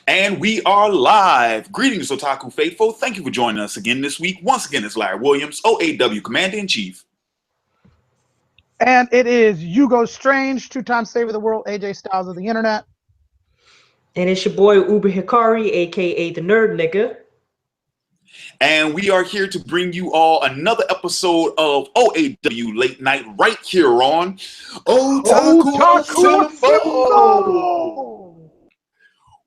And we are live. Greetings, Otaku Faithful. Thank you for joining us again this week. Once again, it's Larry Williams, OAW Commander-in-Chief. And it is Ugo Strange, two-time saver of the world, AJ Styles of the internet. And it's your boy Uber Hikari, aka the Nerd Nigga. And we are here to bring you all another episode of OAW Late Night right here on Otaku Assemble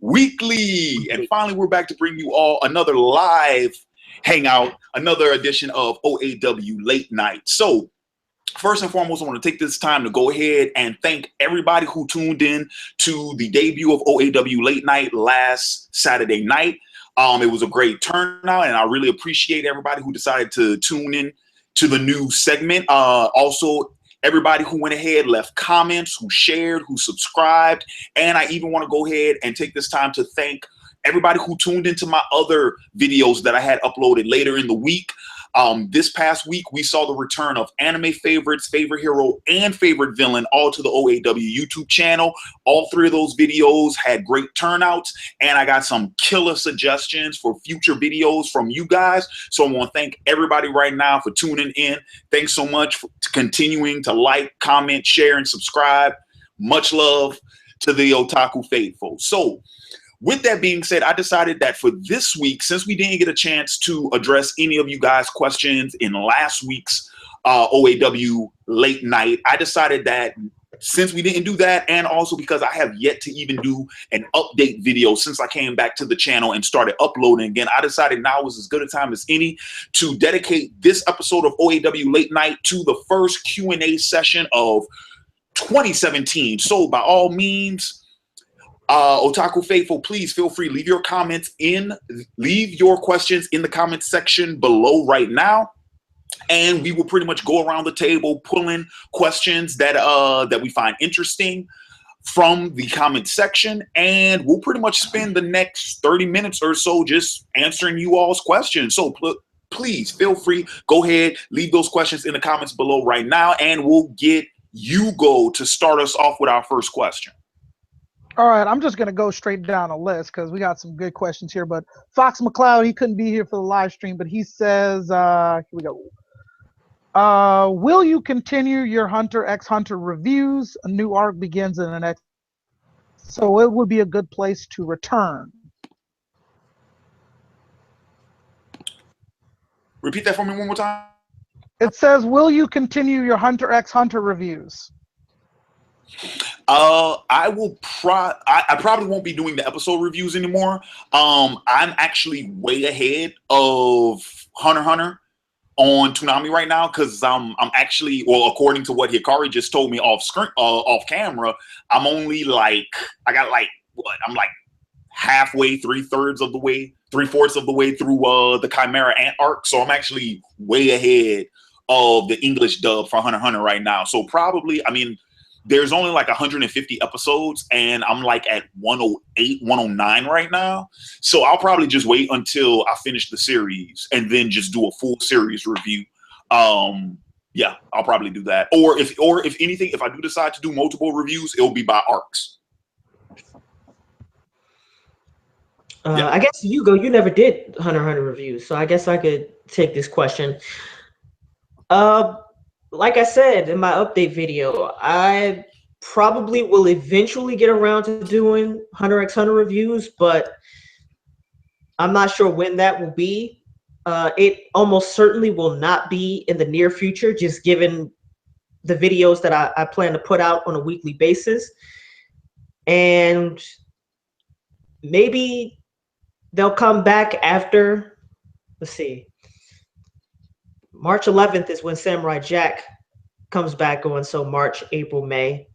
Weekly. And finally, we're back to bring you all another live hangout, another edition of OAW Late Night. So, first and foremost, I want to take this time to go ahead and thank everybody who tuned in to the debut of OAW Late Night last Saturday night. It was a great turnout, and I really appreciate everybody who decided to tune in to the new segment. Also, everybody who went ahead, left comments, who shared, who subscribed, and I even want to go ahead and take this time to thank everybody who tuned into my other videos that I had uploaded later in the week. This past week, we saw the return of anime favorites, favorite hero, and favorite villain, all to the OAW YouTube channel. All three of those videos had great turnouts, and I got some killer suggestions for future videos from you guys. So I want to thank everybody right now for tuning in. Thanks so much for continuing to like, comment, share, and subscribe. Much love to the Otaku Faithful. So, with that being said, I decided that for this week, since we didn't get a chance to address any of you guys' questions in last week's OAW Late Night, I decided that since we didn't do that, and also because I have yet to even do an update video since I came back to the channel and started uploading again, I decided now was as good a time as any to dedicate this episode of OAW Late Night to the first Q&A session of 2017. So by all means, Otaku Faithful, please feel free, leave your questions in the comments section below right now, and we will pretty much go around the table pulling questions that that we find interesting from the comment section, and we'll pretty much spend the next 30 minutes or so just answering you all's questions. So please feel free, go ahead, leave those questions in the comments below right now, and we'll get Ugo to start us off with our first question. All right, I'm just going to go straight down a list because we got some good questions here. But Fox McCloud, he couldn't be here for the live stream, but he says, here we go. Will you continue your Hunter x Hunter reviews? A new arc begins in the next, so it would be a good place to return. Repeat that for me one more time. It says, will you continue your Hunter x Hunter reviews? I probably won't be doing the episode reviews anymore. I'm actually way ahead of Hunter x Hunter on Toonami right now because I'm actually, well, according to what Hikari just told me off camera, I'm only like, I'm like halfway, three-fourths of the way through the Chimera Ant arc. So I'm actually way ahead of the English dub for Hunter x Hunter right now. So probably, I mean, there's only like 150 episodes, and I'm like at 108, 109 right now. So I'll probably just wait until I finish the series and then just do a full series review. Yeah, I'll probably do that. Or if anything, if I do decide to do multiple reviews, it'll be by arcs. Yeah. I guess Hugo, you never did Hunter x Hunter reviews, so I guess I could take this question. Like I said in my update video, I probably will eventually get around to doing Hunter x Hunter reviews, but I'm not sure when that will be. It almost certainly will not be in the near future, just given the videos that I plan to put out on a weekly basis. And maybe they'll come back after, let's see, March 11th is when Samurai Jack comes back on, so March, April, May.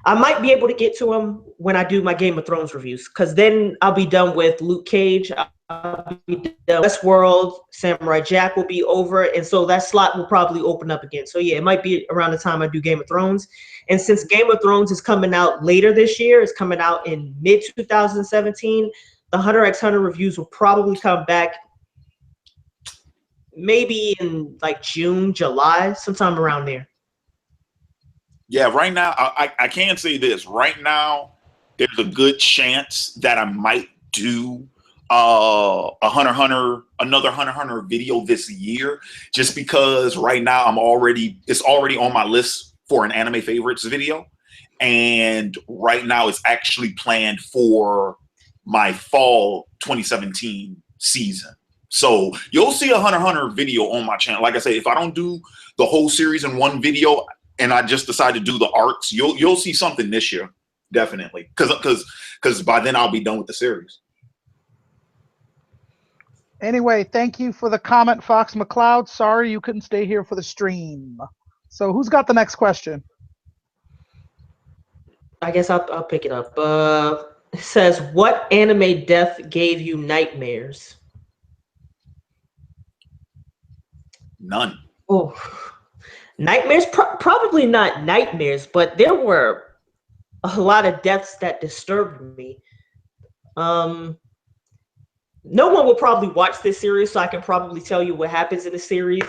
I might be able to get to them when I do my Game of Thrones reviews, because then I'll be done with Luke Cage, I'll be done with Westworld, Samurai Jack will be over, and so that slot will probably open up again. So yeah, it might be around the time I do Game of Thrones. And since Game of Thrones is coming out later this year, it's coming out in mid-2017, the Hunter x Hunter reviews will probably come back maybe in like June, July, sometime around there. Yeah, right now, I can say this. Right now, there's a good chance that I might do another Hunter x Hunter video this year, just because right now it's already on my list for an anime favorites video, and right now it's actually planned for my fall 2017 season. So you'll see a Hunter x Hunter video on my channel. Like I said, if I don't do the whole series in one video and I just decide to do the arcs, you'll see something this year, definitely, because by then I'll be done with the series. Anyway, thank you for the comment, Fox McCloud. Sorry you couldn't stay here for the stream. So who's got the next question? I guess I'll pick it up. It says, what anime death gave you nightmares? None. Oh, nightmares? Probably not nightmares, but there were a lot of deaths that disturbed me. No one will probably watch this series, so I can probably tell you what happens in the series.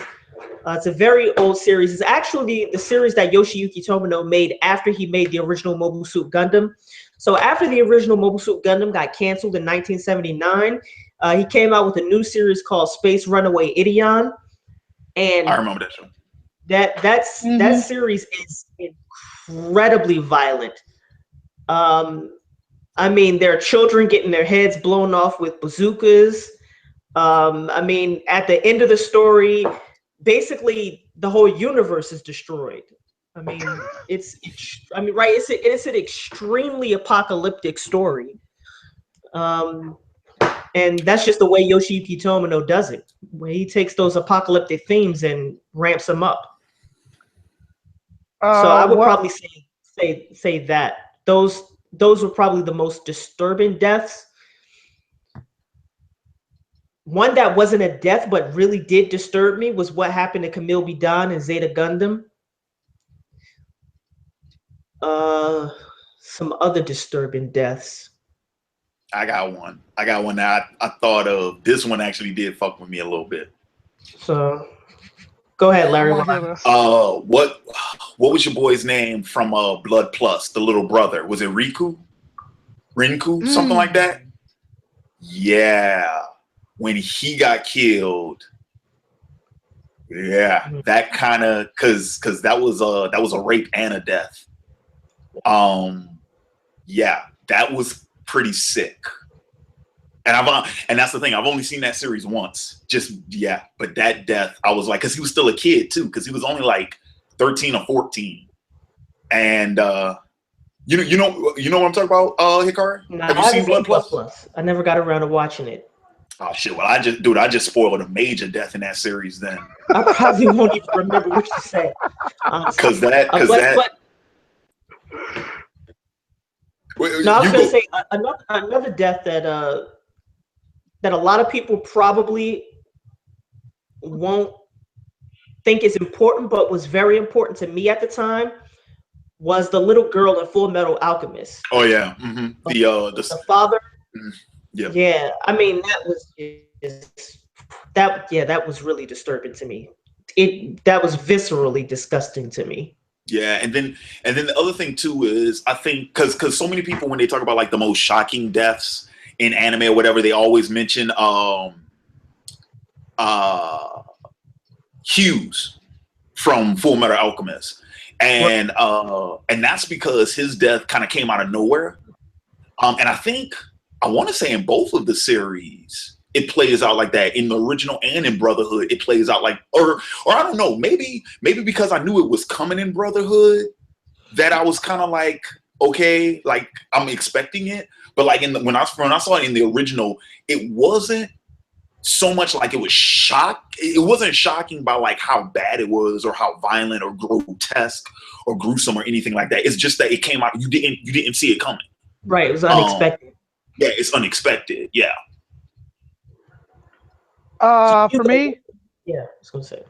It's a very old series. It's actually the series that Yoshiyuki Tomino made after he made the original Mobile Suit Gundam. So after the original Mobile Suit Gundam got canceled in 1979, he came out with a new series called Space Runaway Ideon. And I remember that show. That series is incredibly violent. I mean, there are children getting their heads blown off with bazookas. I mean, at the end of the story, basically the whole universe is destroyed. I mean, it's an extremely apocalyptic story. And that's just the way Yoshiyuki Tomino does it, where he takes those apocalyptic themes and ramps them up. So I would probably say that those were probably the most disturbing deaths. One that wasn't a death but really did disturb me was what happened to Camille B. Don and Zeta Gundam. Some other disturbing deaths. I got one that I thought of. This one actually did fuck with me a little bit. So go ahead, Larry. What was your boy's name from Blood Plus, the little brother? Was it Rinku? Something like that? Yeah. When he got killed. Yeah, that kind of cause that was a rape and a death. Yeah, that was pretty sick. And that's the thing. I've only seen that series once. But that death, I was like, because he was still a kid too, because he was only like 13 or 14. And you know what I'm talking about, Hikari? Nah, Have you seen Blood Plus? I never got around to watching it. Oh shit! Well, I just spoiled a major death in that series. Then I probably won't even remember what you said. Because that. No, I was going to say another death that a lot of people probably won't think is important, but was very important to me at the time, was the little girl in Full Metal Alchemist. Oh yeah, the father. Yeah. Yeah, I mean that was really disturbing to me. That was viscerally disgusting to me. Yeah, and then the other thing too is, I think because so many people, when they talk about like the most shocking deaths in anime or whatever, they always mention Hughes from Full Metal Alchemist, and that's because his death kind of came out of nowhere. And I want to say in both of the series it plays out like that. In the original and in Brotherhood, it plays out like, or I don't know, maybe because I knew it was coming in Brotherhood, that I was kind of like, okay, like I'm expecting it. But like when I saw it in the original, it wasn't so much like it was it wasn't shocking by like how bad it was or how violent or grotesque or gruesome or anything like that. It's just that it came out, you didn't see it coming. Right, it was unexpected. Yeah, it's unexpected. Yeah. For me, yeah, I was gonna say.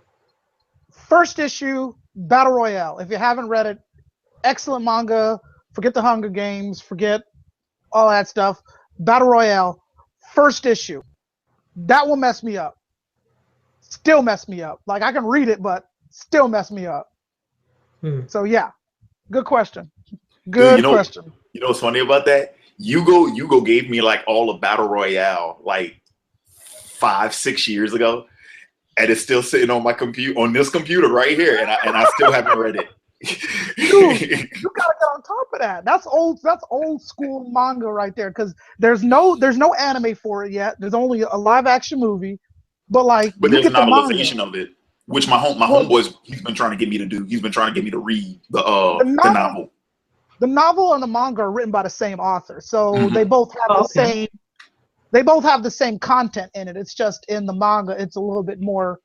First issue, Battle Royale. If you haven't read it, excellent manga. Forget the Hunger Games, forget all that stuff. Battle Royale, first issue. That will mess me up. Still mess me up. Like I can read it, but still mess me up. So yeah, good question. Good question. You know what's funny about that? Ugo gave me like all of Battle Royale like 5-6 years ago, and it's still sitting on my this computer right here, and I still haven't read it. Dude, you gotta get on top of that. That's old school manga right there. Because there's no anime for it yet. There's only a live action movie. But there's a get the novelization manga. of it, which my homeboys he's been trying to get me to do. He's been trying to get me to read the novel. The novel and the manga are written by the same author, so Mm-hmm. they both have the same. They both have the same content in it. It's just in the manga, it's a little bit more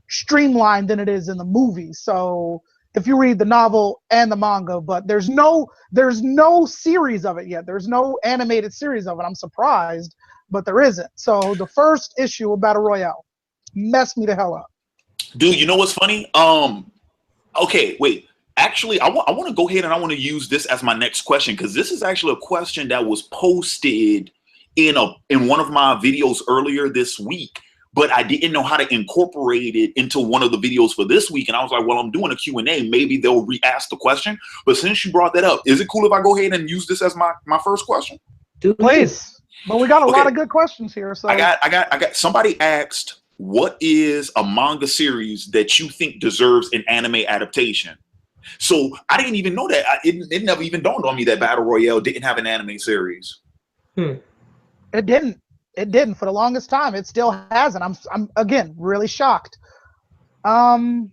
streamlined than it is in the movie. So if you read the novel and the manga, but there's no series of it yet. There's no animated series of it. I'm surprised, but there isn't. So the first issue of Battle Royale messed me the hell up. Dude, you know what's funny? Okay, wait. Actually, I want to go ahead and I want to use this as my next question, because this is actually a question that was posted in one of my videos earlier this week, but I didn't know how to incorporate it into one of the videos for this week. And I was like, well, I'm doing a Q&A. Maybe they'll re-ask the question. But since you brought that up, is it cool if I go ahead and use this as my first question? Please. But we got a lot of good questions here. So I got somebody asked, what is a manga series that you think deserves an anime adaptation? So I didn't even know that. It never even dawned on me that Battle Royale didn't have an anime series. It didn't. It didn't for the longest time. It still hasn't. I'm again really shocked. That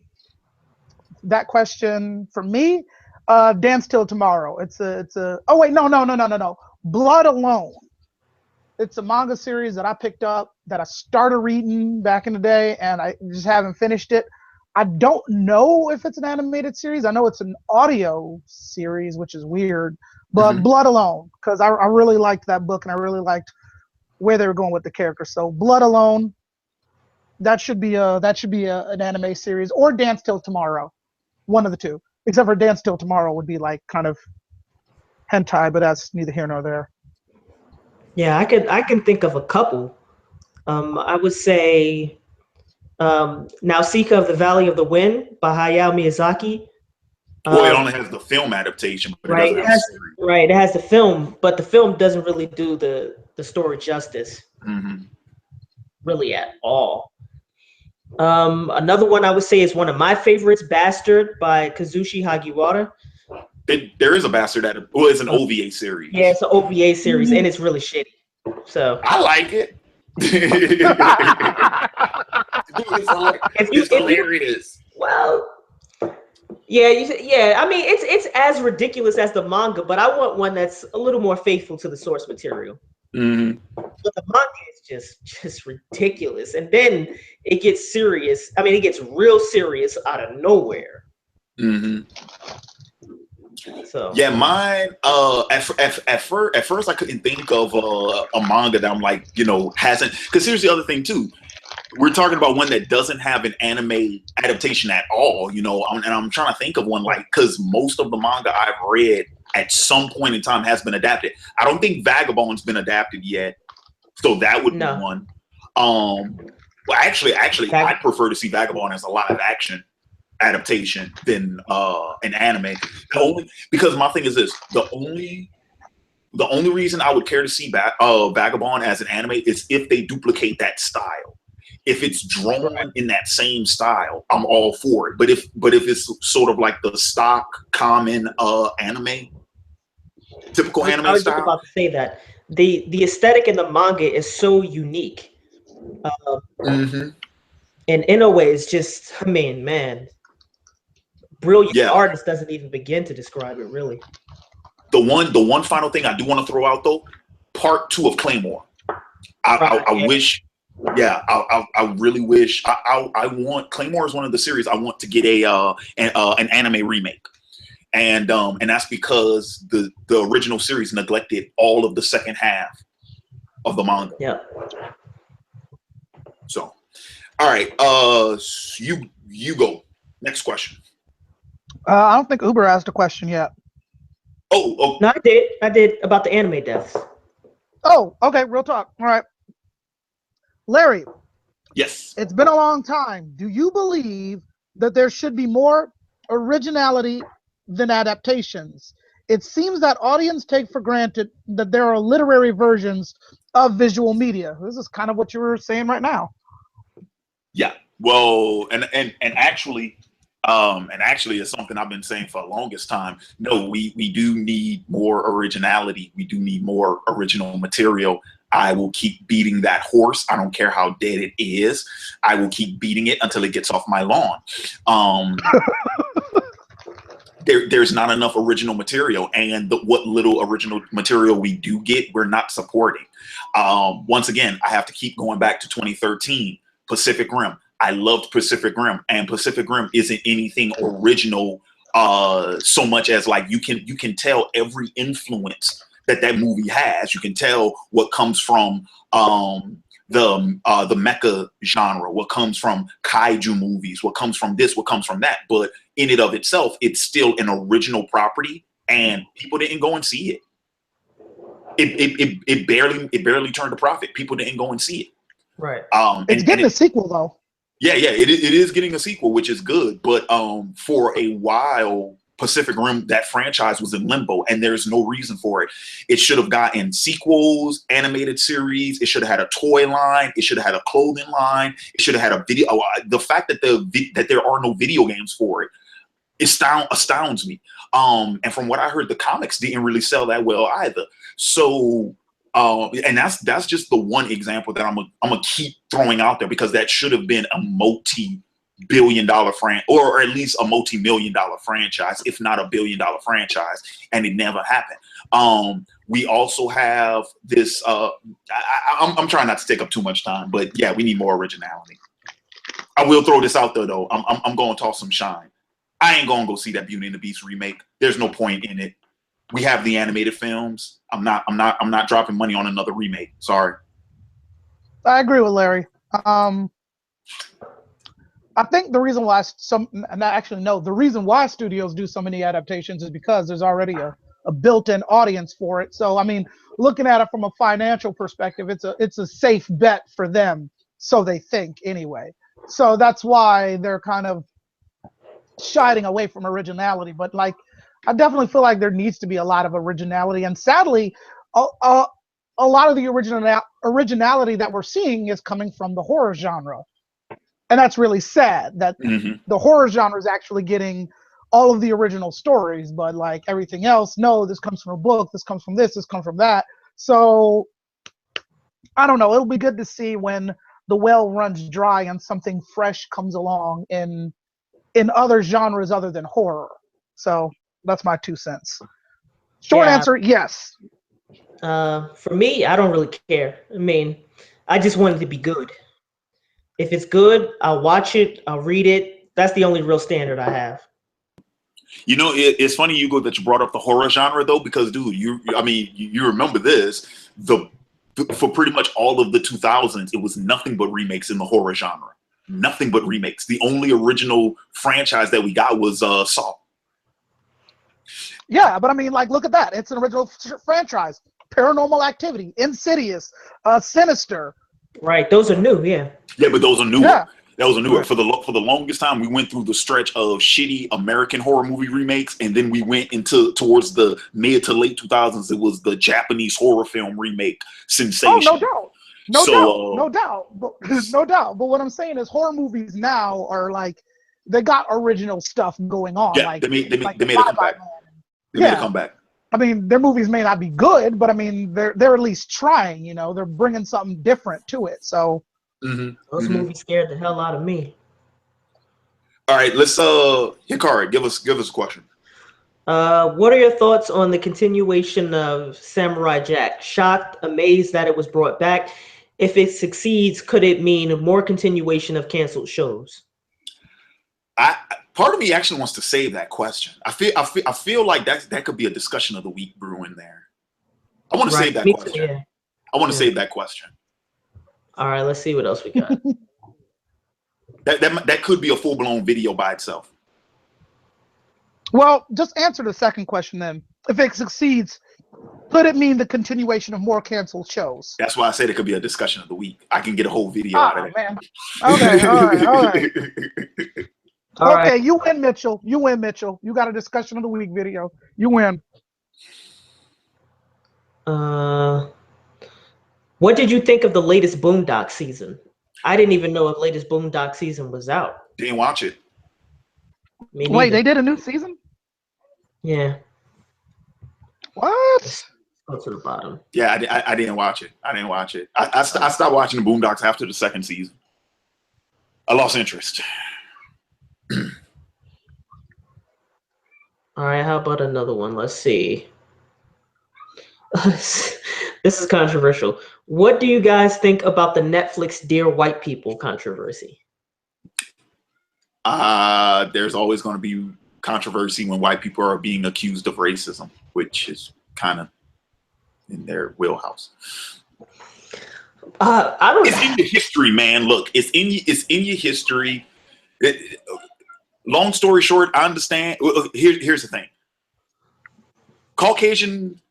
question for me, Dance Till Tomorrow. It's a. Oh wait, no. Blood Alone. It's a manga series that I picked up that I started reading back in the day, and I just haven't finished it. I don't know if it's an animated series. I know it's an audio series, which is weird. But Blood Alone, because I really liked that book, and I really liked where they were going with the character. So Blood Alone, that should be an anime series, or Dance Till Tomorrow, one of the two. Except for Dance Till Tomorrow would be like kind of hentai, but that's neither here nor there. Yeah, I can think of a couple. I would say Nausicaa of the Valley of the Wind by Hayao Miyazaki. Well, it only has the film adaptation, but right, it doesn't have the series. Right, it has the film, but the film doesn't really do the story justice, really at all. Another one I would say is one of my favorites, Bastard by Kazushi Hagiwara. There is a Bastard it's an OVA series. Yeah, it's an OVA series, and it's really shitty. So I like it. It's hilarious. Well, yeah. I mean, it's as ridiculous as the manga, but I want one that's a little more faithful to the source material. But the manga is just ridiculous, and then it gets serious. I mean, it gets real serious out of nowhere. So yeah, mine. At first, I couldn't think of a manga that I'm like, hasn't. Because here's the other thing too. We're talking about one that doesn't have an anime adaptation at all, and I'm trying to think of one because most of the manga I've read at some point in time has been adapted. I don't think Vagabond's been adapted yet, so that would be one. Well, actually, I'd prefer to see Vagabond as a live action adaptation than an anime. Because my thing is this: the only reason I would care to see Vagabond as an anime is if they duplicate that style. If it's drawn in that same style, I'm all for it. But if it's sort of like the stock common anime, typical anime style. I was just about to say that the aesthetic in the manga is so unique, and in a way, it's just, I mean, man, brilliant artist doesn't even begin to describe it, really. The one final thing I do want to throw out though, part 2 of Claymore. I wish. Yeah, I really wish. I want Claymore is one of the series I want to get an anime remake, and that's because the original series neglected all of the second half of the manga. Yeah. So, all right, you go. Next question. I don't think Uber asked a question yet. Oh. No, I did about the anime deaths. Oh, okay, real talk. All right. Larry. Yes. It's been a long time. Do you believe that there should be more originality than adaptations? It seems that audience take for granted that there are literary versions of visual media. This is kind of what you were saying right now. Yeah. Well, and actually, it's something I've been saying for the longest time. No, we do need more originality. We do need more original material. I will keep beating that horse. I don't care how dead it is. I will keep beating it until it gets off my lawn. There's not enough original material, and what little original material we do get, we're not supporting. Once again, I have to keep going back to 2013, Pacific Rim. I loved Pacific Rim, and Pacific Rim isn't anything original so much as like you can tell every influence that movie has. You can tell what comes from the mecha genre, what comes from kaiju movies, what comes from this, what comes from that. But in and of itself, it's still an original property, and people didn't go and see it. It barely turned a profit. People didn't go and see it. Right. It's getting a sequel though. Yeah, it is getting a sequel, which is good. But for a while, Pacific Rim, that franchise was in limbo, and there's no reason for it. It should have gotten sequels, animated series. It should have had a toy line. It should have had a clothing line. It should have had a video. The fact that there are no video games for it astounds me. And from what I heard, the comics didn't really sell that well either. So, and that's just the one example that I'm gonna keep throwing out there, because that should have been a multi-billion-dollar or at least a multi-million-dollar franchise, if not a billion-dollar franchise, and it never happened. We also have this. I'm trying not to take up too much time, but yeah, we need more originality. I will throw this out there though. I'm going to toss some shine. I ain't gonna go see that Beauty and the Beast remake. There's no point in it. We have the animated films. I'm not dropping money on another remake. Sorry. I agree with Larry. I think the reason why the reason why studios do so many adaptations is because there's already a built-in audience for it. So I mean, looking at it from a financial perspective, it's a safe bet for them. So they think anyway. So that's why they're kind of shying away from originality. But like, I definitely feel like there needs to be a lot of originality, and sadly, a lot of the originality that we're seeing is coming from the horror genre, and that's really sad that the horror genre is actually getting all of the original stories, but like everything else, no, this comes from a book, this comes from this comes from that. So I don't know. It'll be good to see when the well runs dry and something fresh comes along in other genres other than horror. So that's my 2 cents. Short answer, yes. For me, I don't really care. I mean, I just want it to be good. If it's good, I'll watch it, I'll read it. That's the only real standard I have. You know, it's funny, Hugo, that you brought up the horror genre though, because dude, you remember this, for pretty much all of the 2000s, it was nothing but remakes in the horror genre. Nothing but remakes. The only original franchise that we got was Saw. Yeah, but I mean, like, look at that. It's an original franchise. Paranormal Activity, Insidious, Sinister. Right, those are new, yeah. Yeah, but those are newer. Yeah. Those are newer. For the longest time, we went through the stretch of shitty American horror movie remakes, and then we went towards the mid to late 2000s. It was the Japanese horror film remake sensation. Oh, no doubt. No doubt. But what I'm saying is, horror movies now are like, they got original stuff going on. Yeah, like, they made a comeback. They made a comeback. I mean, their movies may not be good, but I mean, they're at least trying. You know, they're bringing something different to it. So those movies scared the hell out of me. All right, let's Hikari, give us a question. What are your thoughts on the continuation of Samurai Jack? Shocked, amazed that it was brought back. If it succeeds, could it mean more continuation of canceled shows? Part of me actually wants to save that question. I feel like that could be a discussion of the week brewing there. I want to save that question. Yeah. I want to save that question. All right, let's see what else we got. that could be a full-blown video by itself. Well, just answer the second question then. If it succeeds, could it mean the continuation of more canceled shows? That's why I said it could be a discussion of the week. I can get a whole video out of it. Man. Okay, all right. All okay, right. You win, Mitchell. You got a discussion of the week video. You win. What did you think of the latest Boondock season? I didn't even know the latest Boondock season was out. Didn't watch it. Me neither. Wait, they did a new season? Yeah. What? Let's go to the bottom. Yeah, I didn't watch it. I didn't watch it. I stopped watching the Boondocks after the second season. I lost interest. All right, how about another one? Let's see. This is controversial. What do you guys think about the Netflix Dear White People controversy? There's always going to be controversy when white people are being accused of racism, which is kind of in their wheelhouse. I don't. It's in your history, man. Look, it's in your history. Long story short, I understand. Here's the thing. Caucasian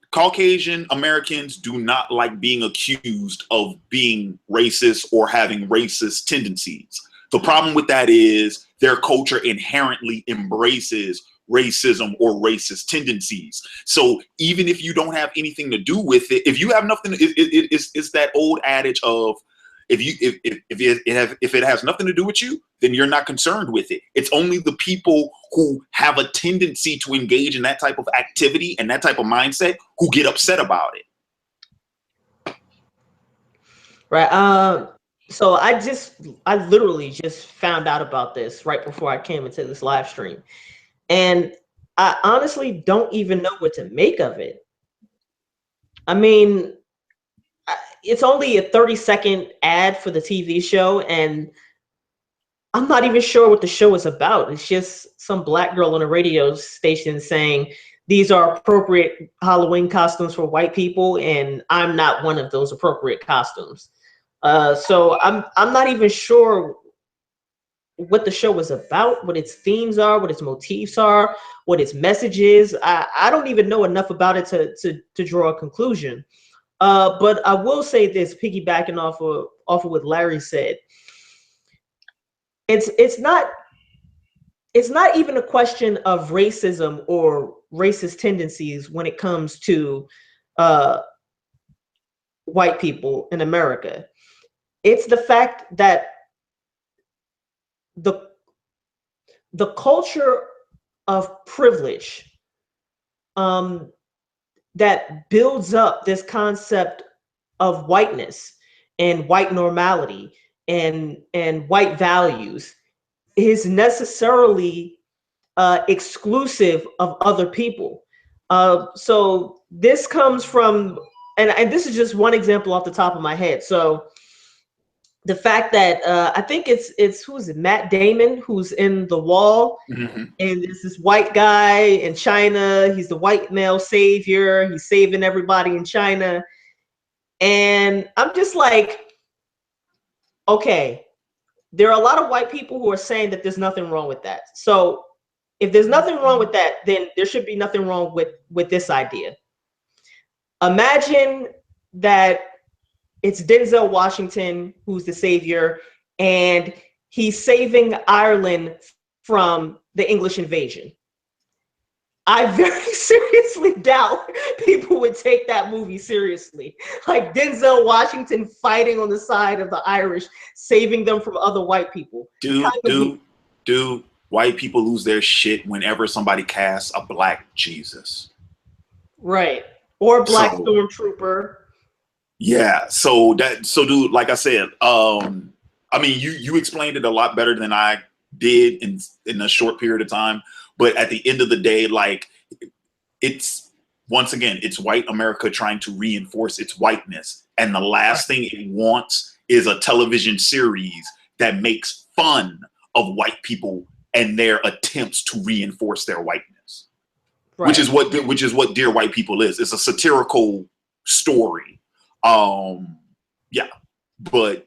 Americans do not like being accused of being racist or having racist tendencies. The problem with that is their culture inherently embraces racism or racist tendencies. So even if you don't have anything to do with it, if you have nothing, it's that old adage of if it has nothing to do with you, then you're not concerned with it. It's only the people who have a tendency to engage in that type of activity and that type of mindset who get upset about it. Right. So I literally just found out about this right before I came into this live stream. And I honestly don't even know what to make of it. I mean, it's only a 30-second ad for the TV show, and I'm not even sure what the show is about. It's just some black girl on a radio station saying these are appropriate Halloween costumes for white people, and I'm not one of those appropriate costumes. So I'm not even sure what the show is about, what its themes are, what its motifs are, what its message is. I don't even know enough about it to draw a conclusion. But I will say this, piggybacking off of what Larry said. It's not even a question of racism or racist tendencies when it comes to white people in America. It's the fact that the culture of privilege that builds up this concept of whiteness and white normality and white values is necessarily exclusive of other people. So this comes from, and this is just one example off the top of my head. So the fact that I think it's who is it, Matt Damon, who's in The Wall, Mm-hmm. and there's this white guy in China. He's the white male savior. He's saving everybody in China, and I'm just like, okay, there are a lot of white people who are saying that there's nothing wrong with that. So if there's nothing wrong with that, then there should be nothing wrong with this idea. Imagine that it's Denzel Washington who's the savior, and he's saving Ireland from the English invasion. I very seriously doubt people would take that movie seriously. Like Denzel Washington fighting on the side of the Irish, saving them from other white people. Dude, white people lose their shit whenever somebody casts a black Jesus. Right. Or black stormtrooper. Yeah. So dude, like I said, I mean, you explained it a lot better than I did in a short period of time. But at the end of the day, like, it's once again, it's white America trying to reinforce its whiteness. And the last thing it wants is a television series that makes fun of white people and their attempts to reinforce their whiteness. Right. Which is what Dear White People is. It's a satirical story. Yeah. But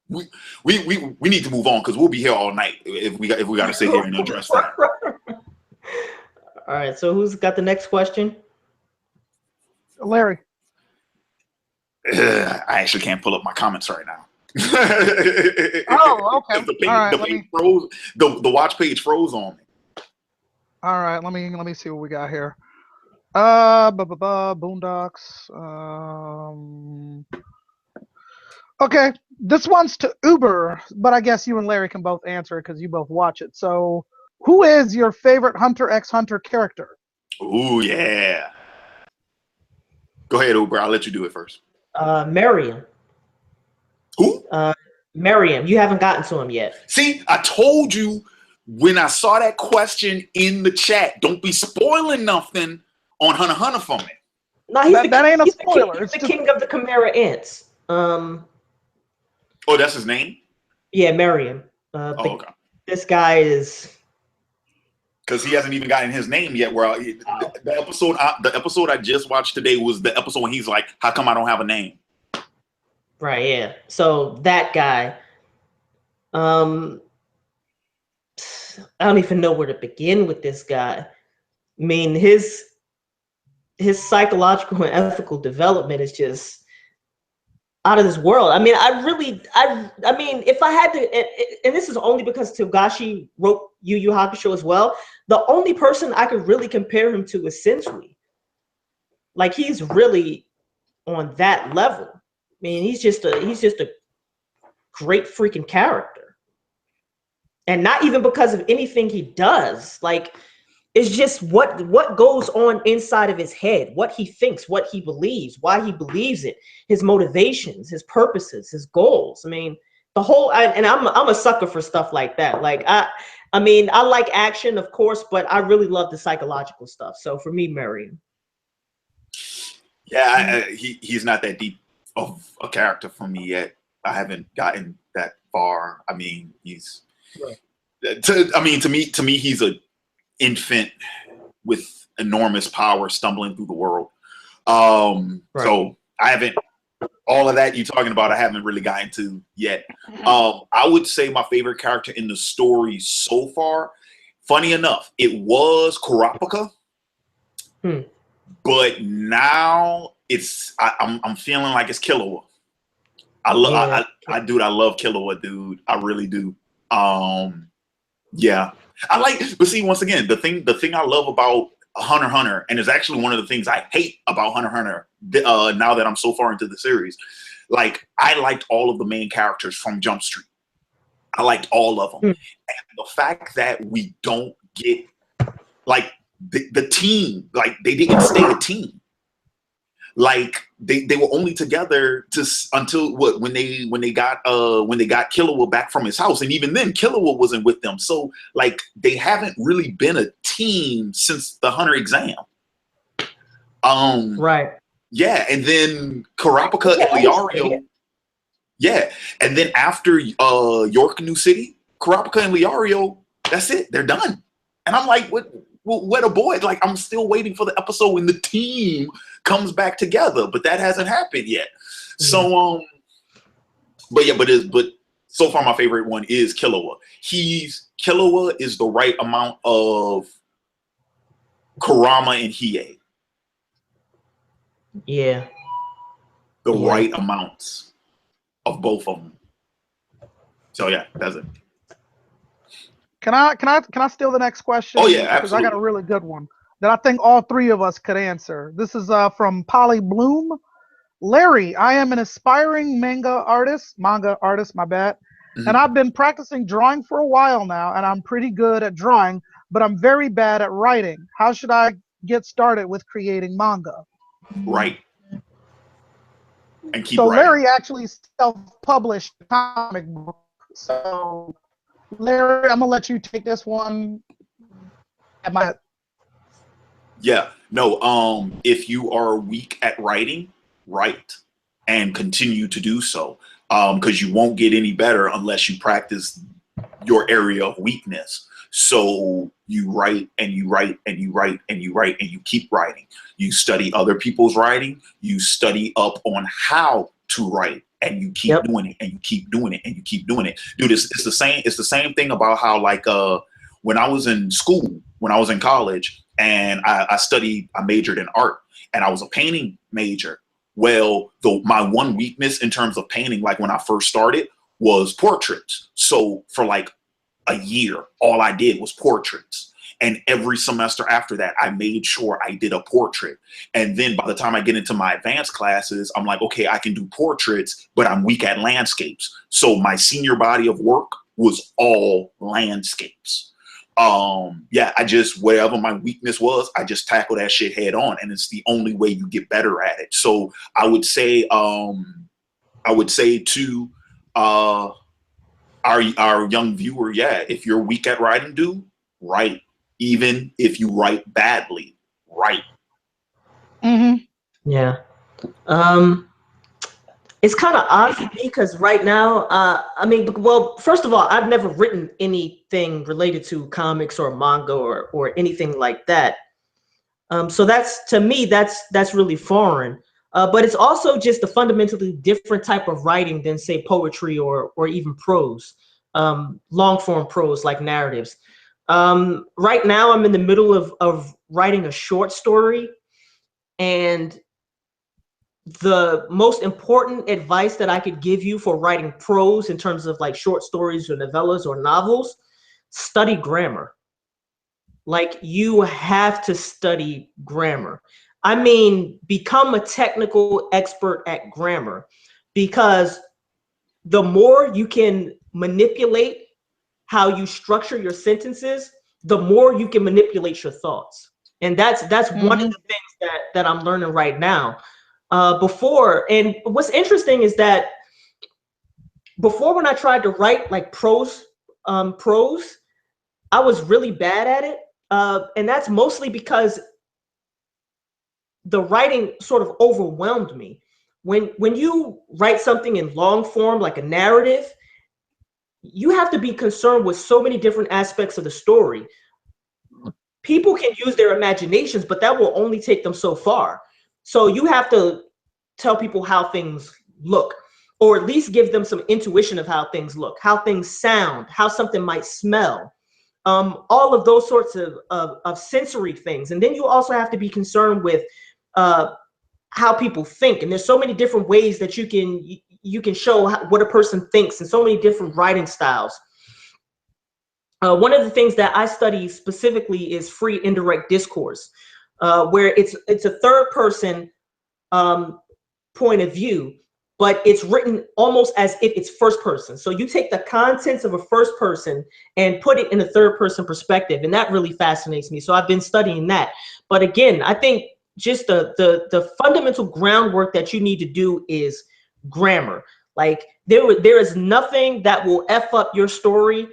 we need to move on because we'll be here all night if we got to sit here and address that. All right. So who's got the next question? Larry. I actually can't pull up my comments right now. Oh, okay. The watch page froze on me. All right, let me see what we got here. Boondocks. Okay, this one's to Uber, but I guess you and Larry can both answer it because you both watch it. So, who is your favorite Hunter x Hunter character? Ooh, yeah. Go ahead, Uber. I'll let you do it first. Miriam. Who? Miriam. You haven't gotten to him yet. See, I told you when I saw that question in the chat, don't be spoiling nothing on Hunter x Hunter for me. No, that ain't a spoiler. He's the king of the Chimera Ants. Oh, that's his name? Yeah, Miriam. Okay. This guy is... Because he hasn't even gotten his name yet. Where the episode I just watched today was the episode when he's like, "How come I don't have a name?" Right. Yeah. So that guy. I don't even know where to begin with this guy. I mean, his psychological and ethical development is just out of this world. I mean, I mean, if I had to, and this is only because Togashi wrote Yu Yu Hakusho as well, the only person I could really compare him to is Sensui. Like, he's really on that level. I mean, he's just a great freaking character. And not even because of anything he does. Like, it's just what goes on inside of his head, what he thinks, what he believes, why he believes it, his motivations, his purposes, his goals. I mean, the whole, and I'm a sucker for stuff like that. Like, I mean, I like action, of course, but I really love the psychological stuff. So for me, Miriam. Yeah, he's not that deep of a character for me yet. I haven't gotten that far. I mean, he's right. To me, he's a infant with enormous power stumbling through the world. Right. So I haven't, all of that you're talking about, I haven't really gotten to yet. I would say my favorite character in the story so far, funny enough, it was Kurapika. But now I'm feeling like it's Killua. I love Killua, dude. I really do. Yeah. But see, once again, the thing I love about Hunter x Hunter, and it's actually one of the things I hate about Hunter x Hunter, now that I'm so far into the series, like, I liked all of the main characters from Jump Street. I liked all of them. And the fact that we don't get, like, the team, like, they didn't stay a team. Like, they were only together until when they got Killua back from his house, and even then Killua wasn't with them. So, like, they haven't really been a team since the Hunter exam. Right. Yeah, and then Kurapika and Liario. Yeah, and then after York New City, Kurapika and Liario, that's it. They're done. And I'm like, what a boy. Like, I'm still waiting for the episode when the team comes back together, but that hasn't happened yet. So but so far my favorite one is Killua. Killua is the right amount of Kurama and Hiei. Yeah. The right amounts of both of them. So yeah, that's it. Can I steal the next question? Oh yeah, absolutely. Because I got a really good one that I think all three of us could answer. This is from Polly Bloom. Larry, I am an aspiring manga artist, my bad. And I've been practicing drawing for a while now, and I'm pretty good at drawing, but I'm very bad at writing. How should I get started with creating manga? Right. And keep so writing. Larry actually self-published a comic book. So Larry, I'm gonna let you take this one. Yeah, no. If you are weak at writing, write and continue to do so, because you won't get any better unless you practice your area of weakness. So you write and you write and you write and you write and you keep writing. You study other people's writing. You study up on how to write, and you keep doing it, and you keep doing it, and you keep doing it. Dude, it's the same. It's the same thing about how, like, when I was in school, when I was in college, and I majored in art, and I was a painting major. Well, my one weakness in terms of painting, like when I first started, was portraits. So for like a year, all I did was portraits. And every semester after that, I made sure I did a portrait. And then by the time I get into my advanced classes, I'm like, okay, I can do portraits, but I'm weak at landscapes. So my senior body of work was all landscapes. Yeah, I just, whatever my weakness was, I just tackle that shit head on. And it's the only way you get better at it. So I would say to our young viewer, yeah, if you're weak at writing, dude, write. Even if you write badly, write. Yeah. It's kind of odd for me because right now, I mean, well, first of all, I've never written anything related to comics or manga or anything like that. So that's, to me, that's really foreign. But it's also just a fundamentally different type of writing than, say, poetry or even prose, long form prose like narratives. Right now, I'm in the middle of writing a short story, and the most important advice that I could give you for writing prose in terms of like short stories or novellas or novels, study grammar. Like, you have to study grammar. I mean, become a technical expert at grammar, because the more you can manipulate how you structure your sentences, the more you can manipulate your thoughts. And that's one of the things that I'm learning right now. And what's interesting is that before, when I tried to write like prose, I was really bad at it. And that's mostly because the writing sort of overwhelmed me. When you write something in long form, like a narrative, you have to be concerned with so many different aspects of the story. People can use their imaginations, but that will only take them so far. So you have to tell people how things look, or at least give them some intuition of how things look, how things sound, how something might smell, all of those sorts of sensory things. And then you also have to be concerned with how people think. And there's so many different ways that you can show what a person thinks, and so many different writing styles. One of the things that I study specifically is free indirect discourse, where it's a third person point of view, but it's written almost as if it's first person. So you take the contents of a first person and put it in a third person perspective, and that really fascinates me. So I've been studying that. But again, I think just the fundamental groundwork that you need to do is grammar. Like, there is nothing that will F up your story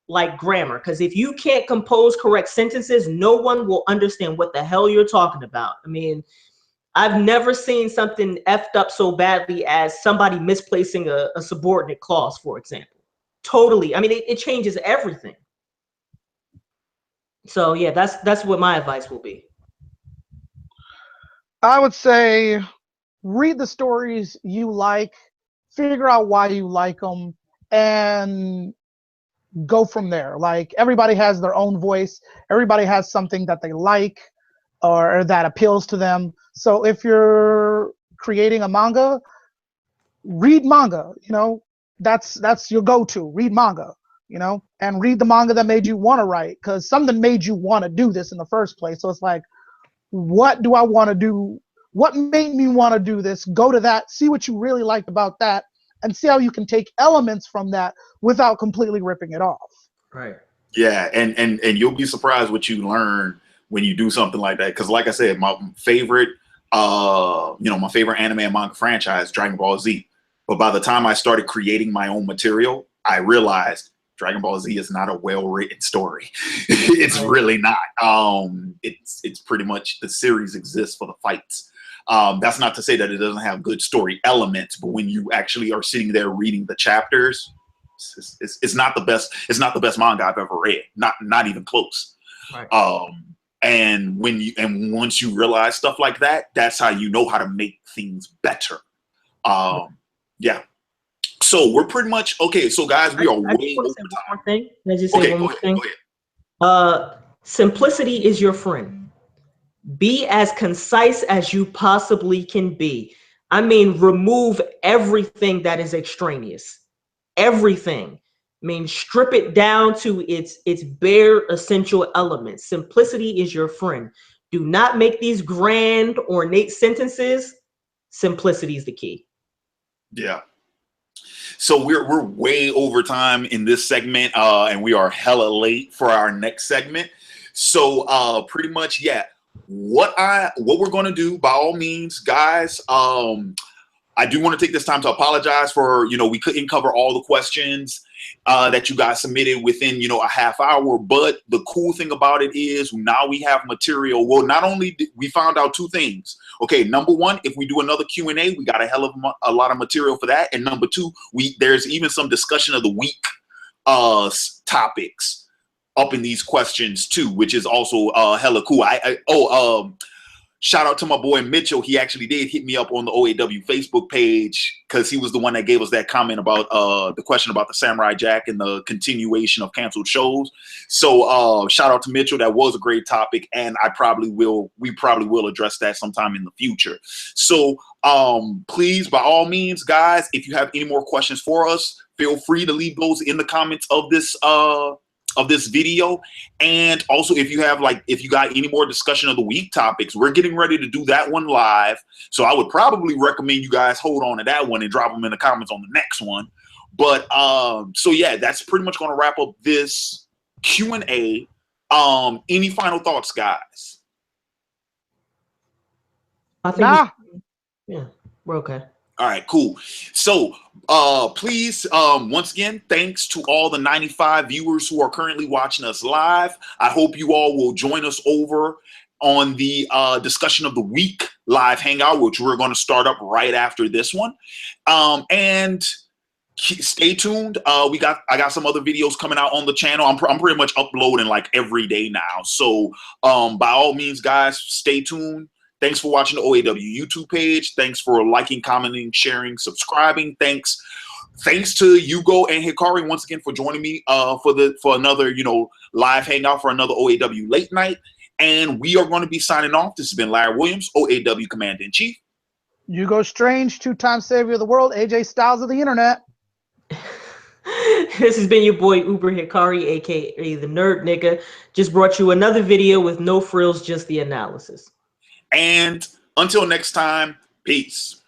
like grammar, because if you can't compose correct sentences, no one will understand what the hell you're talking about. I mean, I've never seen something effed up so badly as somebody misplacing a subordinate clause, for example. Totally. I mean, it changes everything. So yeah, that's what my advice will be. I would say read the stories you like, figure out why you like them, and go from there. Like, everybody has their own voice. Everybody has something that they like or that appeals to them. So if you're creating a manga, read manga, that's your go-to. Read manga, and read the manga that made you want to write, because something made you want to do this in the first place. So it's like, what do I want to do? What made me want to do this? Go to that, see what you really liked about that, and see how you can take elements from that without completely ripping it off. Right. Yeah, and you'll be surprised what you learn when you do something like that. Because like I said, my favorite anime and manga franchise, Dragon Ball Z. But by the time I started creating my own material, I realized Dragon Ball Z is not a well-written story. It's really not. It's pretty much, the series exists for the fights. That's not to say that it doesn't have good story elements, but when you actually are sitting there reading the chapters, it's not the best. It's not the best manga I've ever read. Not even close. Right. And once you realize stuff like that, that's how you know how to make things better. Yeah. So we're pretty much okay. So guys, we are way over time. One more thing. Can I just say one more thing? Go ahead. Simplicity is your friend. Be as concise as you possibly can be. I mean, remove everything that is extraneous. Everything. I mean, strip it down to its bare essential elements. Simplicity is your friend. Do not make these grand, ornate sentences. Simplicity is the key. Yeah. So we're way over time in this segment, and we are hella late for our next segment. So pretty much, yeah. What we're gonna do, by all means, guys. I do want to take this time to apologize for, we couldn't cover all the questions that you guys submitted within, a half hour. But the cool thing about it is now we have material. Well, not only did we found out two things. Okay, number one, if we do another Q&A, we got a lot of material for that. And number two, there's even some discussion of the week topics up in these questions too, which is also hella cool. Shout out to my boy Mitchell. He actually did hit me up on the OAW Facebook page because he was the one that gave us that comment about the question about the Samurai Jack and the continuation of canceled shows. So shout out to Mitchell. That was a great topic, and we probably will address that sometime in the future. So please, by all means, guys, if you have any more questions for us, feel free to leave those in the comments of this video. And also, if you got any more discussion of the week topics, we're getting ready to do that one live. So I would probably recommend you guys hold on to that one and drop them in the comments on the next one. But so yeah, that's pretty much going to wrap up this Q&A. Any final thoughts, guys? I think yeah, we're okay. All right, cool. So please, once again, thanks to all the 95 viewers who are currently watching us live. I hope you all will join us over on the discussion of the week live hangout, which we're going to start up right after this one. And stay tuned. I got some other videos coming out on the channel. I'm pretty much uploading like every day now. So by all means, guys, stay tuned. Thanks for watching the OAW YouTube page. Thanks for liking, commenting, sharing, subscribing. Thanks to Ugo and Hikari once again for joining me for another live hangout for another OAW Late Night. And we are going to be signing off. This has been Larry Williams, OAW Commander in Chief. Ugo Strange, two-time savior of the world, AJ Styles of the internet. This has been your boy Uber Hikari, aka the Nerd Nigga. Just brought you another video with no frills, just the analysis. And until next time, peace.